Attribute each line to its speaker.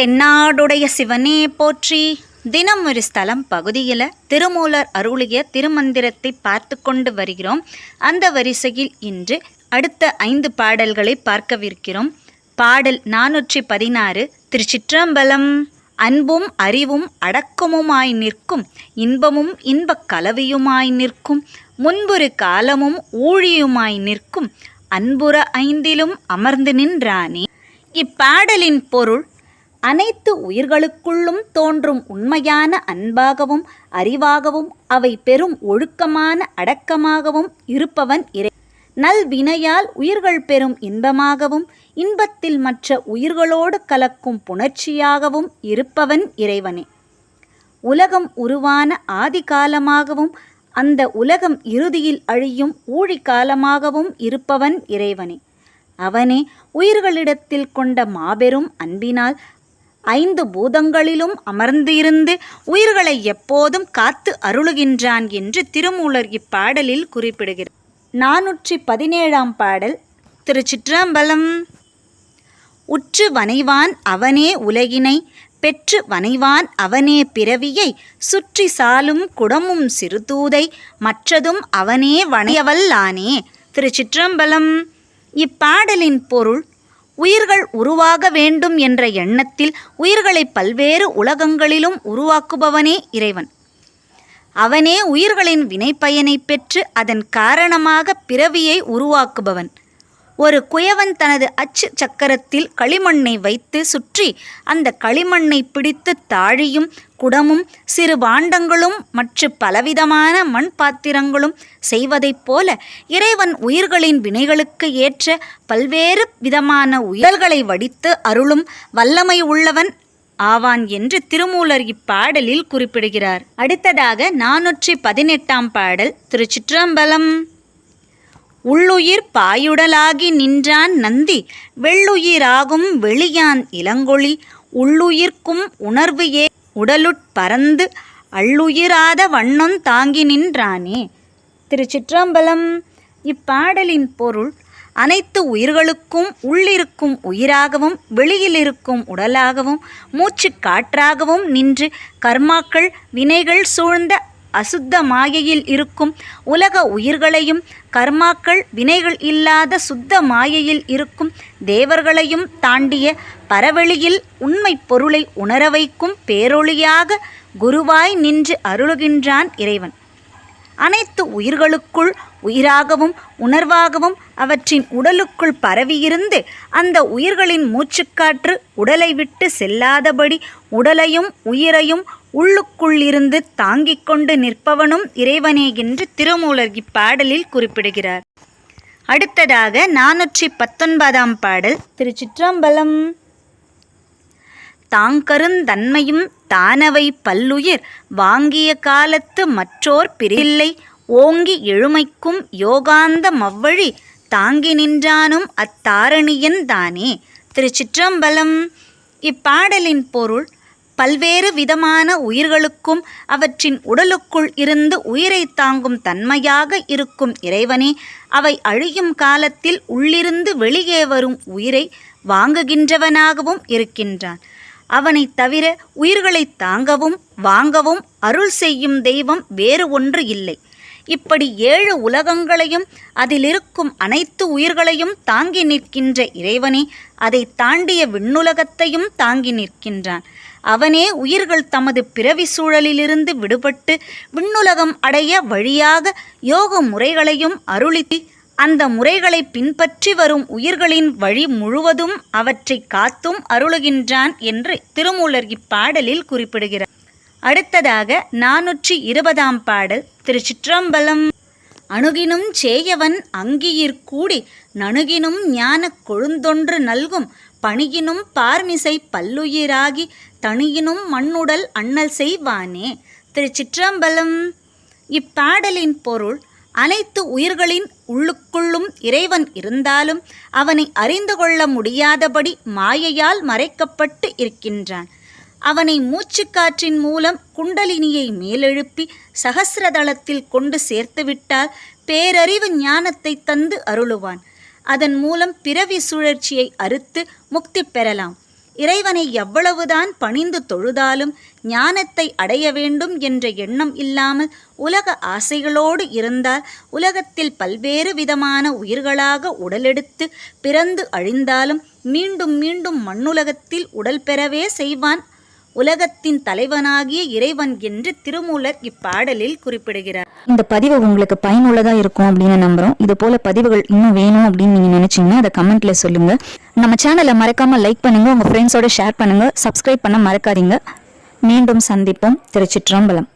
Speaker 1: தென்னாடுடைய சிவனே போற்றி. தினம் ஒரு ஸ்தலம் பகுதியில் திருமூலர் அருளிய திருமந்திரத்தை பார்த்து கொண்டு வருகிறோம். அந்த வரிசையில் இன்று அடுத்த 5 பாடல்களை பார்க்கவிருக்கிறோம். பாடல் 416. திருச்சிற்றம்பலம். அன்பும் அறிவும் அடக்கமுமாய் நிற்கும், இன்பமும் இன்பக் கலவியுமாய் நிற்கும், முன்பொரு காலமும் ஊழியுமாய் நிற்கும், அன்புற 5லும் அமர்ந்து நின்றானே. இப்பாடலின் பொருள்: அனைத்து உயிர்களுக்குள்ளும் தோன்றும் உண்மையான அன்பாகவும் அறிவாகவும் அவை பெரும் ஒழுக்கமான அடக்கமாகவும் இருப்பவன் இறை. நல்வினையால் உயிர்கள் பெறும் இன்பமாகவும் இன்பத்தில் மற்ற உயிர்களோடு கலக்கும் புணர்ச்சியாகவும் இருப்பவன் இறைவனே. உலகம் உருவான ஆதி காலமாகவும் அந்த உலகம் இறுதியில் அழியும் ஊழி காலமாகவும் இருப்பவன் இறைவனே. அவனே உயிர்களிடத்தில் கொண்ட மாபெரும் அன்பினால் 5 பூதங்களிலும் அமர்ந்திருந்து உயிர்களை எப்போதும் காத்து அருளுகின்றான் என்று திருமூலர் இப்பாடலில் குறிப்பிடுகிறார். 417ஆம் பாடல். திருச்சிற்றம்பலம். உற்று வனைவான் அவனே உலகினை, பெற்று வனைவான் அவனே பிறவியை, சுற்றி சாலும் குடமும் சிறுதூதை, மற்றதும் அவனே வனையவல்லானே. திருச்சிற்றம்பலம். இப்பாடலின் பொருள்: உயிர்கள் உருவாக வேண்டும் என்ற எண்ணத்தில் உயிர்களை பல்வேறு உலகங்களிலும் உருவாக்குபவனே இறைவன். அவனே உயிர்களின் வினைப்பயனை பெற்று அதன் காரணமாக பிறவியை உருவாக்குபவன். ஒரு குயவன் தனது அச்சு சக்கரத்தில் களிமண்ணை வைத்து சுற்றி அந்த களிமண்ணை பிடித்து தாழியும் குடமும் சிறு பாண்டங்களும் மற்ற பலவிதமான மண் பாத்திரங்களும் செய்வதைப் போல இறைவன் உயிர்களின் வினைகளுக்கு ஏற்ற பல்வேறு விதமான உயிர்களை வடித்து அருளும் வல்லமை உள்ளவன் ஆவான் என்று திருமூலர் இப்பாடலில் குறிப்பிடுகிறார். அடுத்ததாக 418ஆம் பாடல். திருச்சிற்றம்பலம். உள்ளுயிர் பாயுடலாகி நின்றான் நந்தி, வெள்ளுயிராகும் வெளியான் இளங்கொளி, உள்ளுயிர்க்கும் உணர்வு உடலுட்பறந்து அள்ளுயிராத வண்ணொன் தாங்கி நின்றானே. திருச்சிற்றம்பலம். இப்பாடலின் பொருள்: அனைத்து உயிர்களுக்கும் உள்ளிருக்கும் உயிராகவும் வெளியிலிருக்கும் உடலாகவும் மூச்சு காற்றாகவும் நின்று கர்மாக்கள் வினைகள் சூழ்ந்த அசுத்த மாயையில் இருக்கும் உலக உயிர்களையும் கர்மாக்கள் வினைகள் இல்லாத சுத்த மாயையில் இருக்கும் தேவர்களையும் தாண்டிய பரவெளியில் உண்மை பொருளை உணர வைக்கும் பேரொளியாக குருவாய் நின்று அருளுகின்றான் இறைவன். அனைத்து உயிர்களுக்குள் உயிராகவும் உணர்வாகவும் அவற்றின் உடலுக்குள் பரவியிருந்து அந்த உயிர்களின் மூச்சுக்காற்று உடலை விட்டு செல்லாதபடி உடலையும் உயிரையும் உள்ளுக்குள்ளிருந்து தாங்கிக் கொண்டு நிற்பவனும் இறைவனே என்று திருமூலர் இப்பாடலில் குறிப்பிடுகிறார். அடுத்ததாக 419ஆம் பாடல். திருச்சிற்றம்பலம். தாங்கருந்தன்மையும் தானவை பல்லுயிர் வாங்கிய காலத்து மற்றோர் பிரில்லை, ஓங்கி எழுமைக்கும் யோகாந்த மவ்வழி தாங்கி நின்றானும் அத்தாரணியன் தானே. திருச்சிற்றம்பலம். இப்பாடலின் பொருள்: பல்வேறு விதமான உயிர்களுக்கும் அவற்றின் உடலுக்குள் இருந்து உயிரை தாங்கும் தன்மையாக இருக்கும் இறைவனே அவை அழியும் காலத்தில் உள்ளிருந்து வெளியே வரும் உயிரை வாங்குகின்றவனாகவும் இருக்கின்றான். அவனை தவிர உயிர்களை தாங்கவும் வாங்கவும் அருள் செய்யும் தெய்வம் வேறு ஒன்று இல்லை. இப்படி 7 உலகங்களையும் அதிலிருக்கும் அனைத்து உயிர்களையும் தாங்கி நிற்கின்ற இறைவனே அதை தாண்டிய விண்ணுலகத்தையும் தாங்கி நிற்கின்றான். அவனே உயிர்கள் தமது பிறவி சூழலிலிருந்து விடுபட்டு விண்ணுலகம் அடைய வழியாக யோக முறைகளையும் அருளி அந்த முறைகளை பின்பற்றி வரும் உயிர்களின் வழி முழுவதும் அவற்றை காத்தும் அருளுகின்றான் என்று திருமூலர் இப்பாடலில் குறிப்பிடுகிறார். அடுத்ததாக 420ஆம் பாடல். திருச்சிற்றம்பலம். அணுகினும் சேயவன் அங்கியிற்கூடி நணுகினும் ஞான கொழுந்தொன்று நல்கும், பணியினும் பார்மிசை பல்லுயிராகி தணியினும் மண்ணுடல் அண்ணல் செய்வானே. திருச்சிற்றம்பலம். இப்பாடலின் பொருள்: அனைத்து உயிர்களின் உள்ளுக்குள்ளும் இறைவன் இருந்தாலும் அவனை அறிந்து கொள்ள முடியாதபடி மாயையால் மறைக்கப்பட்டு இருக்கின்றான். அவனை மூச்சுக்காற்றின் மூலம் குண்டலினியை மேலெழுப்பி சகசிரதளத்தில் கொண்டு சேர்த்துவிட்டால் பேரறிவு ஞானத்தை தந்து அருளுவான். அதன் மூலம் பிறவி சுழற்சியை அறுத்து முக்தி பெறலாம். இறைவனை எவ்வளவுதான் பணிந்து தொழுதாலும் ஞானத்தை அடைய வேண்டும் என்ற எண்ணம் இல்லாமல் உலக ஆசைகளோடு இருந்தால் உலகத்தில் பல்வேறு விதமான உயிர்களாக உடலெடுத்து பிறந்து அழிந்தாலும் மீண்டும் மீண்டும் மண்ணுலகத்தில் உடல் பெறவே செய்வான் உலகத்தின் தலைவனாகிய இறைவன் என்று திருமூலர் இப்பாடலில் குறிப்பிடுகிறார்.
Speaker 2: இந்த பதிவு உங்களுக்கு பயனுள்ளதா இருக்கும் அப்படின்னு நம்புறோம். இது போல பதிவுகள் இன்னும் வேணும் அப்படின்னு நீங்க நினைச்சீங்கன்னா அதை கமெண்ட்ல சொல்லுங்க. நம்ம சேனலை மறக்காம லைக் பண்ணுங்க, உங்க ஃப்ரெண்ட்ஸோட ஷேர் பண்ணுங்க, சப்ஸ்கிரைப் பண்ண மறக்காதீங்க. மீண்டும் சந்திப்போம். திருச்சிற்றம்பலம்.